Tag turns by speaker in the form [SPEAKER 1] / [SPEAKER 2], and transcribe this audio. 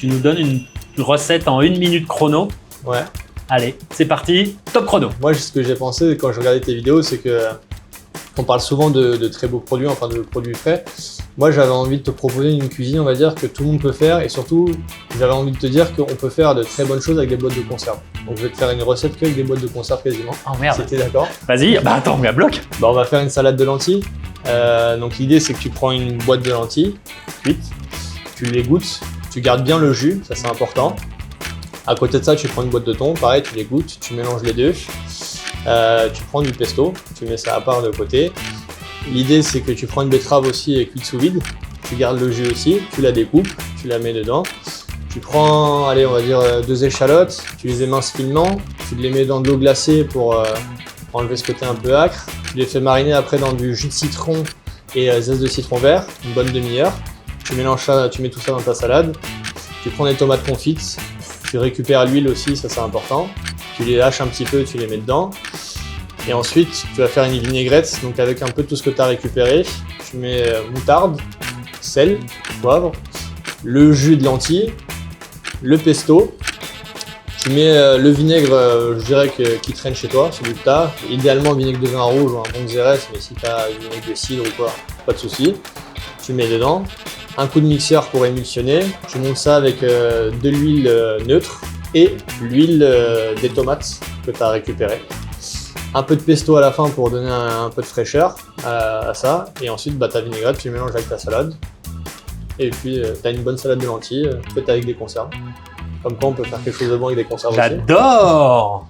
[SPEAKER 1] tu nous donnes une recette en 1 minute chrono.
[SPEAKER 2] Ouais.
[SPEAKER 1] Allez, c'est parti, top chrono.
[SPEAKER 2] Moi, ce que j'ai pensé quand je regardais tes vidéos, c'est que on parle souvent de très beaux produits, enfin de produits frais. Moi, j'avais envie de te proposer une cuisine, on va dire, que tout le monde peut faire, et surtout, j'avais envie de te dire qu'on peut faire de très bonnes choses avec des boîtes de conserve. Donc, je vais te faire une recette qu'avec des boîtes de conserve quasiment.
[SPEAKER 1] Oh merde.
[SPEAKER 2] Si t'es d'accord.
[SPEAKER 1] Vas-y, bah attends, mais à bloc.
[SPEAKER 2] Bah, on va faire une salade de lentilles. Donc, l'idée, c'est que tu prends une boîte de lentilles, cuites, tu les goûtes, tu gardes bien le jus, ça c'est important. À côté de ça, tu prends une boîte de thon, pareil, tu les goûtes, tu mélanges les deux. Tu prends du pesto, tu mets ça à part de côté. L'idée, c'est que tu prends une betterave aussi cuite sous vide, tu gardes le jus aussi, tu la découpes, tu la mets dedans. Tu prends, allez, on va dire 2 échalotes, tu les éminces finement, tu les mets dans de l'eau glacée pour enlever ce côté un peu acre. Tu les fais mariner après dans du jus de citron et zeste de citron vert, une bonne demi-heure. Tu mélanges ça, tu mets tout ça dans ta salade. Tu prends des tomates confites, tu récupères l'huile aussi, ça c'est important. Tu les lâches un petit peu, tu les mets dedans. Et ensuite, tu vas faire une vinaigrette, donc avec un peu tout ce que tu as récupéré. Tu mets moutarde, sel, poivre, le jus de lentilles, le pesto. Tu mets le vinaigre, je dirais, qui traîne chez toi, celui que tu as. Idéalement, vinaigre de vin rouge ou un bon xérès, mais si tu as vinaigre de cidre ou quoi, pas de souci. Tu mets dedans. Un coup de mixeur pour émulsionner. Tu montes ça avec de l'huile neutre et l'huile des tomates que tu as récupérées. Un peu de pesto à la fin pour donner un peu de fraîcheur à ça. Et ensuite, ta vinaigrette, tu mélanges avec ta salade. Et puis, tu as une bonne salade de lentilles faite avec des conserves. Comme quoi, on peut faire quelque chose de bon avec des conserves aussi.
[SPEAKER 1] J'adore.